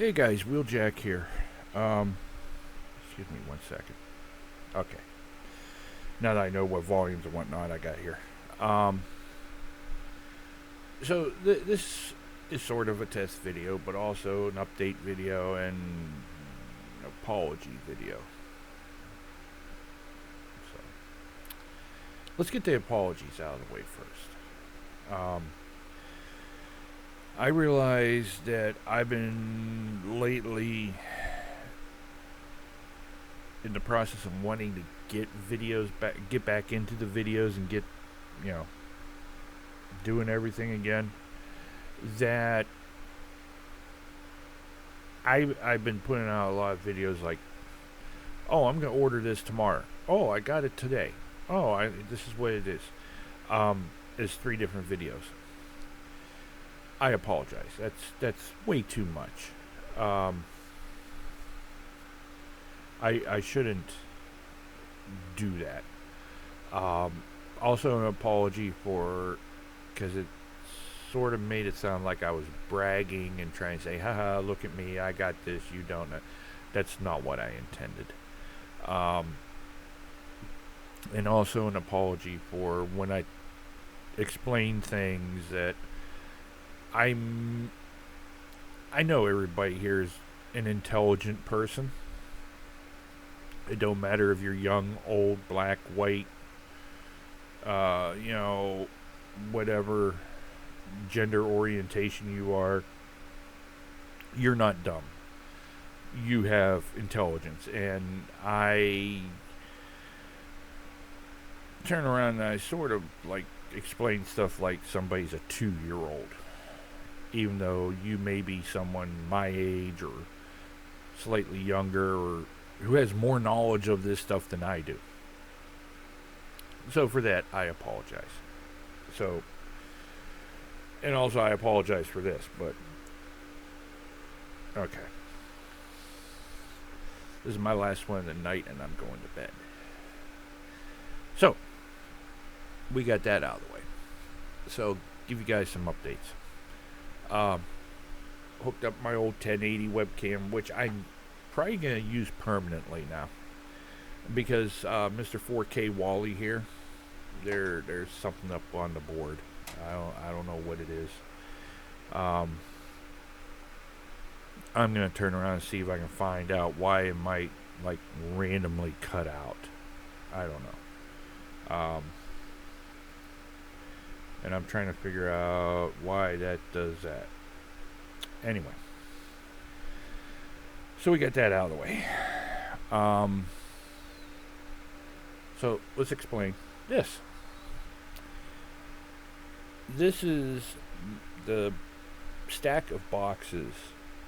Hey guys, Wheeljack here. Um, Excuse me 1 second. Okay. Now that I know what volumes and whatnot I got here. Um, this is sort of a test video, but also an update video and an apology video. So let's get the apologies out of the way first. I realize that I've been lately in the process of wanting to get back into the videos and get, you know, doing everything again. That I've been putting out a lot of videos like, oh, I'm gonna order this tomorrow. Oh, I got it today. Oh, this is what it is. It's 3 different videos. I apologize. That's way too much. I shouldn't do that. Also, an apology for, because it sort of made it sound like I was bragging and trying to say, haha, look at me, I got this, you don't know. That's not what I intended. And also an apology for when I explain things that I'm. I know everybody here is an intelligent person. It don't matter if you're young, old, black, white, you know, whatever gender orientation you are, you're not dumb. You have intelligence. And I turn around and I sort of like explain stuff like somebody's a 2-year-old. Even though you may be someone my age or slightly younger or who has more knowledge of this stuff than I do. So for that, I apologize. So, and also I apologize for this, but okay. This is my last one of the night, and I'm going to bed. So, we got that out of the way. So, give you guys some updates. Hooked up my old 1080 webcam, which I'm probably going to use permanently now. Because Mr. 4K Wally here, there's something up on the board. I don't know what it is. I'm gonna turn around and see if I can find out why it might like randomly cut out. I don't know. And I'm trying to figure out why that does that. Anyway, so we got that out of the way. So let's explain this. This is the stack of boxes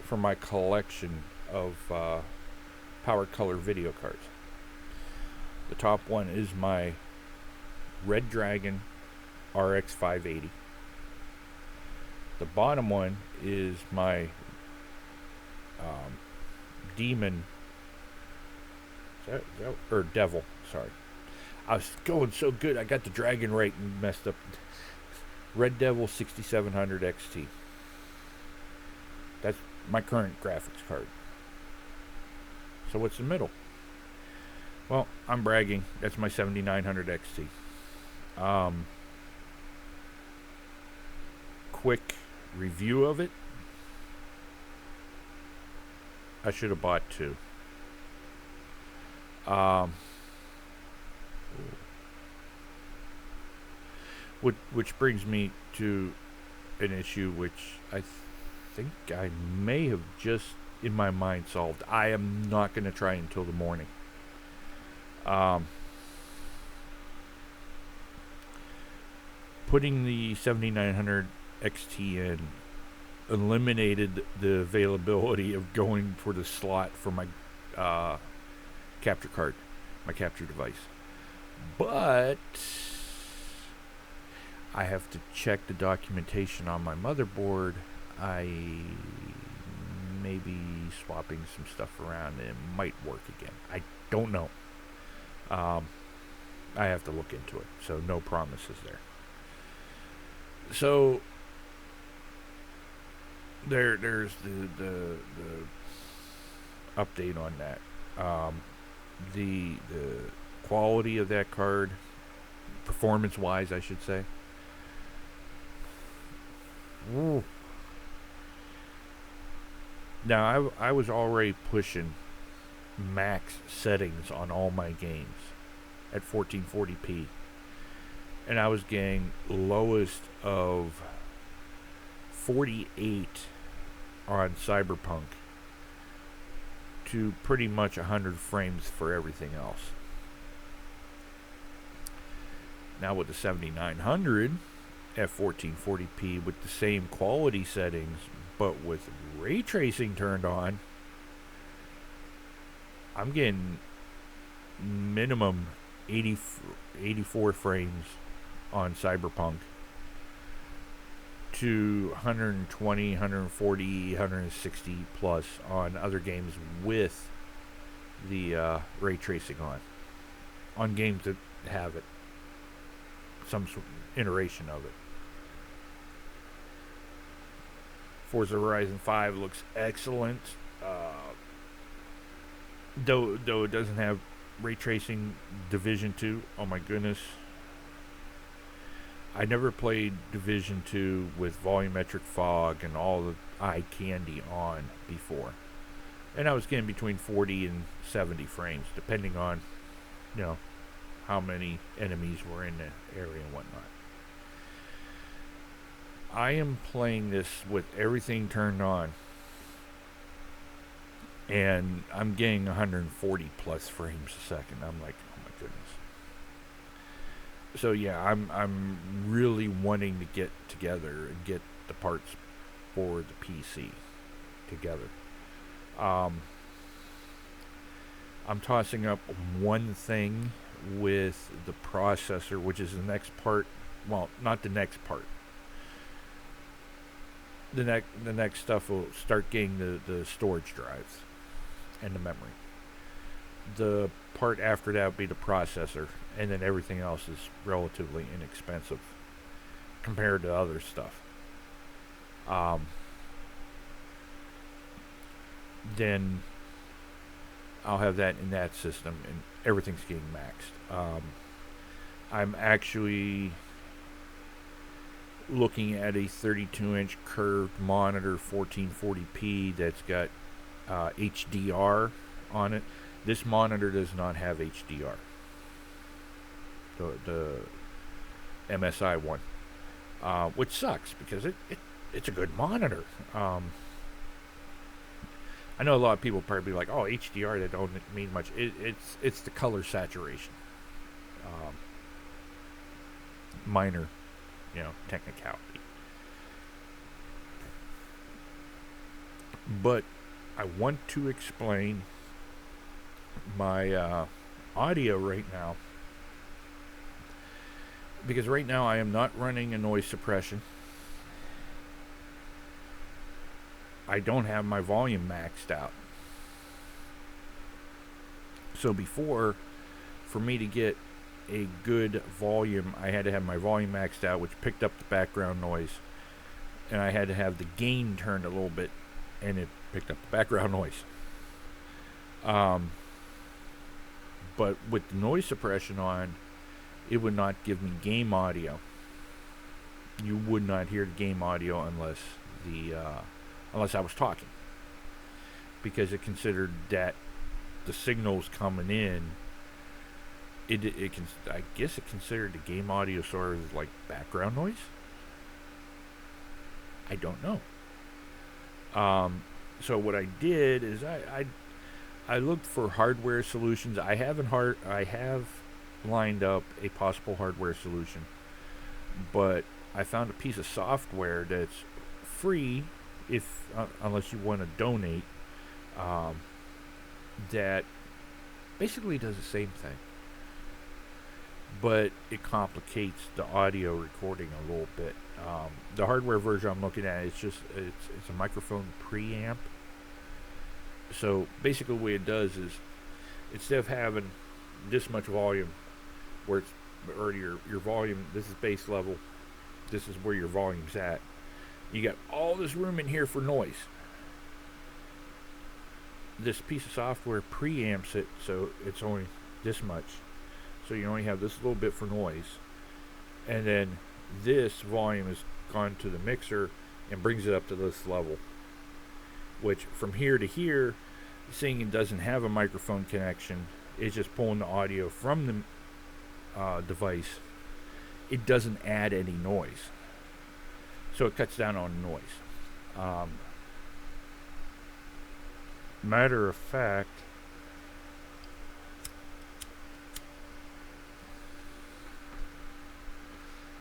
for my collection of Power Color video cards. The top one is my Red Dragon RX 580. The bottom one is my Demon, or Devil, sorry. I was going so good, I got the dragon right and messed up. Red Devil 6700 XT. That's my current graphics card. So what's the middle? Well, I'm bragging. That's my 7900 XT. Quick review of it. I should have bought 2. Which brings me to an issue which I think I may have just in my mind solved. I am not going to try until the morning. Putting the 7900 XT in eliminated the availability of going for the slot for my capture card, my capture device. But I have to check the documentation on my motherboard. I may be swapping some stuff around and it might work again. I don't know. I have to look into it, so no promises there. So there's the update on that. Um, the quality of that card, performance wise, I should say. Ooh. Now I was already pushing max settings on all my games at 1440p, and I was getting lowest of 48 on Cyberpunk to pretty much 100 frames for everything else. Now with the 7900 at 1440p with the same quality settings, but with ray tracing turned on, I'm getting minimum 80, 84 frames on Cyberpunk to 120, 140, 160 plus on other games with the ray tracing on games that have it, some iteration of it. Forza Horizon 5 looks excellent. Though it doesn't have ray tracing, Division 2, oh my goodness. I never played Division 2 with volumetric fog and all the eye candy on before. And I was getting between 40 and 70 frames, depending on, you know, how many enemies were in the area and whatnot. I am playing this with everything turned on, and I'm getting 140 plus frames a second. I'm like, oh my goodness. So yeah, I'm really wanting to get together and get the parts for the PC together. Um, I'm tossing up one thing with the processor, which is the next part. Well, not the next part. The next stuff will start getting the storage drives and the memory. The part after that would be the processor, and then everything else is relatively inexpensive compared to other stuff. Um, then I'll have that in that system, and everything's getting maxed. I'm actually looking at a 32-inch curved monitor, 1440p, that's got HDR on it. This monitor does not have HDR. The MSI one, which sucks because it's a good monitor. I know a lot of people probably be like, "Oh, HDR, that don't mean much." It's the color saturation, minor, technicality. But I want to explain my audio right now, because right now I am not running a noise suppression. I don't have my volume maxed out. So before, for me to get a good volume, I had to have my volume maxed out, which picked up the background noise, and I had to have the gain turned a little bit, and it picked up the background noise. But with the noise suppression on, it would not give me game audio. You would not hear the game audio unless I was talking, because it considered that the signals coming in, I guess it considered the game audio sort of like background noise. I don't know. So what I did is I looked for hardware solutions. I have lined up a possible hardware solution, but I found a piece of software that's free, if unless you want to donate, that basically does the same thing, but it complicates the audio recording a little bit. The hardware version I'm looking at, it's a microphone preamp. So basically, what it does is, instead of having this much volume, where your volume, this is base level, this is where your volume's at. You got all this room in here for noise. This piece of software preamps it, so it's only this much. So you only have this little bit for noise. And then this volume is gone to the mixer and brings it up to this level. Which from here to here, seeing it doesn't have a microphone connection, it's just pulling the audio from the device. It doesn't add any noise. So it cuts down on noise. Matter of fact,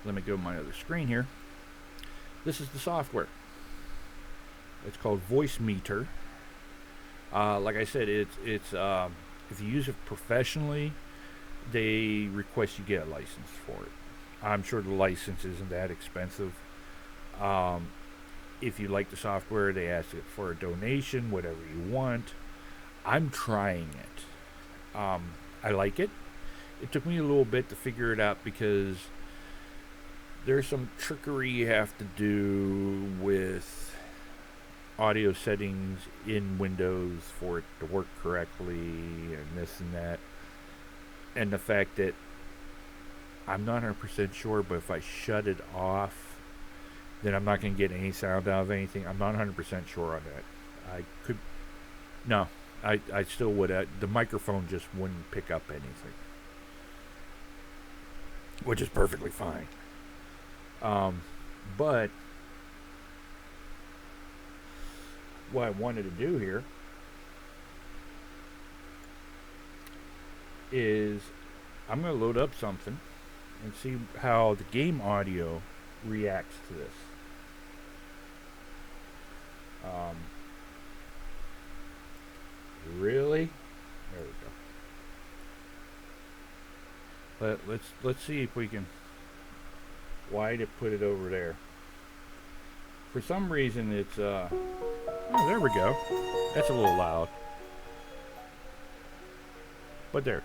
let me go to my other screen here. This is the software. It's called Voicemeeter. Like I said, it's if you use it professionally, they request you get a license for it. I'm sure the license isn't that expensive. If you like the software, they ask it for a donation, whatever you want. I'm trying it. I like it. It took me a little bit to figure it out because there's some trickery you have to do with audio settings in Windows for it to work correctly and this and that. And the fact that I'm not 100% sure, but if I shut it off, then I'm not going to get any sound out of anything. I'm not 100% sure on that. I could... No, I still would. The microphone just wouldn't pick up anything. Which is perfectly fine. But what I wanted to do here is I'm going to load up something and see how the game audio reacts to this. Really? There we go. Let's see if we can. Why to put it over there? For some reason, it's oh, there we go. That's a little loud, but there.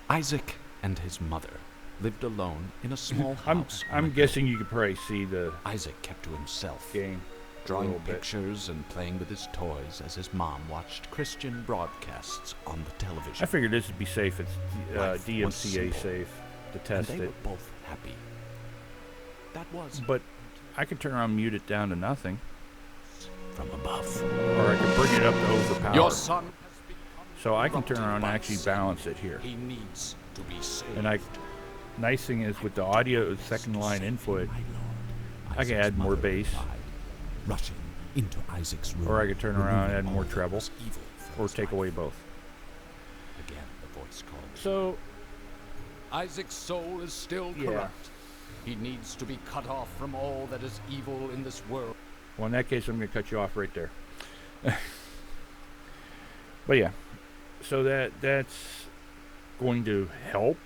Isaac and his mother lived alone in a small house. I'm guessing you could probably see the Isaac kept to himself, game, drawing pictures and playing with his toys as his mom watched Christian broadcasts on the television. I figured this would be safe. It's DMCA safe to test and they it. were both happy. That was. But I could turn around and mute it down to nothing. From above. Or I could bring it up to overpower. Your son has become So I can turn corrupted around and by actually sin. balance it here. He needs to be saved. And nice thing is with the audio second line input, My Lord. I can Isaac's add more mother bass. replied, rushing into Isaac's room, Or I could turn around and add removing more all that treble, was evil from or his take life. away both. Again, the voice called. So Isaac's soul is still Yeah. corrupt. He needs to be cut off from all that is evil in this world. well, in that case, I'm going to cut you off right there. But yeah, so that's going to help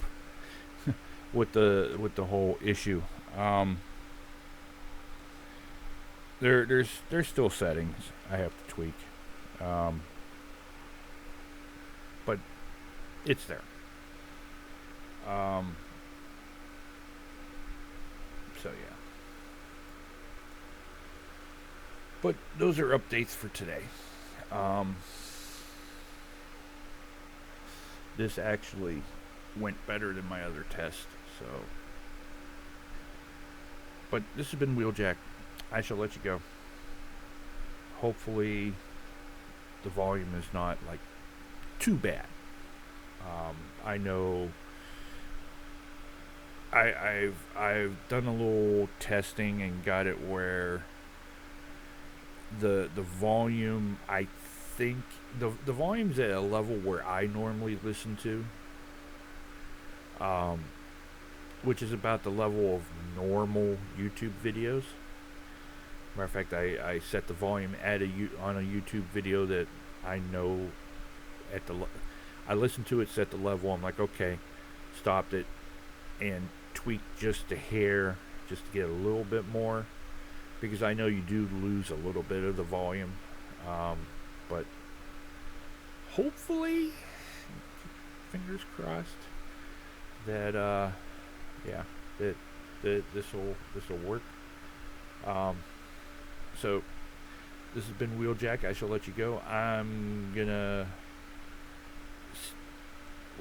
with the whole issue. There's still settings I have to tweak, but it's there. So yeah. But those are updates for today. This actually went better than my other test, so. But this has been Wheeljack. I shall let you go. Hopefully, the volume is not like too bad. I know. I've done a little testing and got it where the volume, I think the volume's at a level where I normally listen to, which is about the level of normal YouTube videos. Matter of fact, I set the volume at on a YouTube video that I know at I listened to it, set the level. I'm like, okay, stopped it, and tweaked just a hair, just to get a little bit more, because I know you do lose a little bit of the volume, but hopefully, fingers crossed, that yeah, that this will work. So this has been Wheeljack. I shall let you go. I'm gonna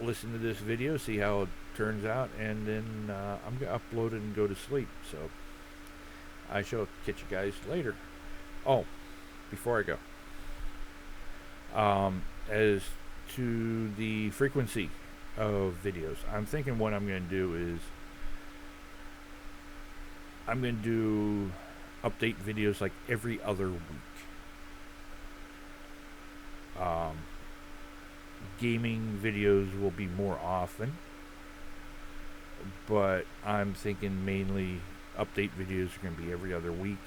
listen to this video, see how it turns out, and then I'm gonna upload it and go to sleep. So I shall catch you guys later. Oh, before I go, as to the frequency of videos, I'm thinking what I'm going to do is I'm going to do update videos like every other week. Gaming videos will be more often, but I'm thinking mainly update videos are going to be every other week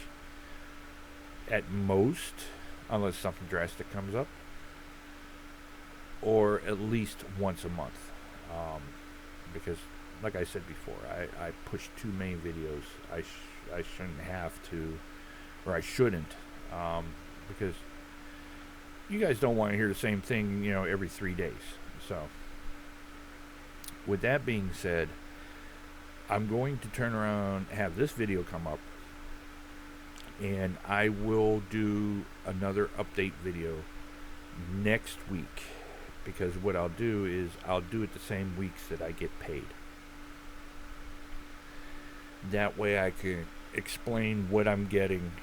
at most, unless something drastic comes up, or at least once a month. Because, like I said before, I push too many videos. I shouldn't have to, or I shouldn't, because you guys don't want to hear the same thing, every 3 days. So, with that being said, I'm going to turn around, have this video come up, and I will do another update video next week, because what I'll do is I'll do it the same weeks that I get paid. That way I can explain what I'm getting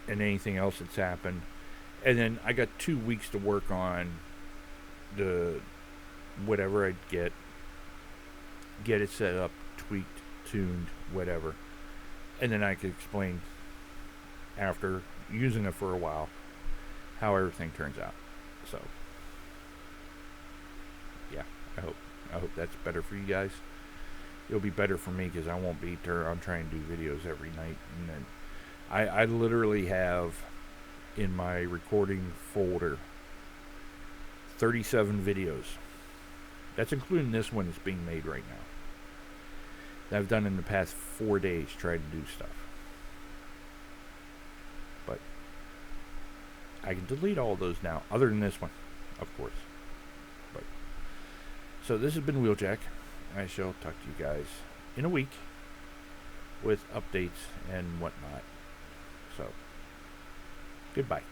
and anything else that's happened. And then I got 2 weeks to work on the whatever I get it set up, tweaked, tuned, whatever. And then I can explain after using it for a while how everything turns out. So yeah, I hope that's better for you guys. It'll be better for me because I won't be I'm trying to do videos every night, and then I literally have in my recording folder 37 videos. That's including this one that's being made right now, that I've done in the past 4 days trying to do stuff. But I can delete all of those now, other than this one, of course. But so this has been Wheeljack. I shall talk to you guys in a week with updates and whatnot. So, goodbye.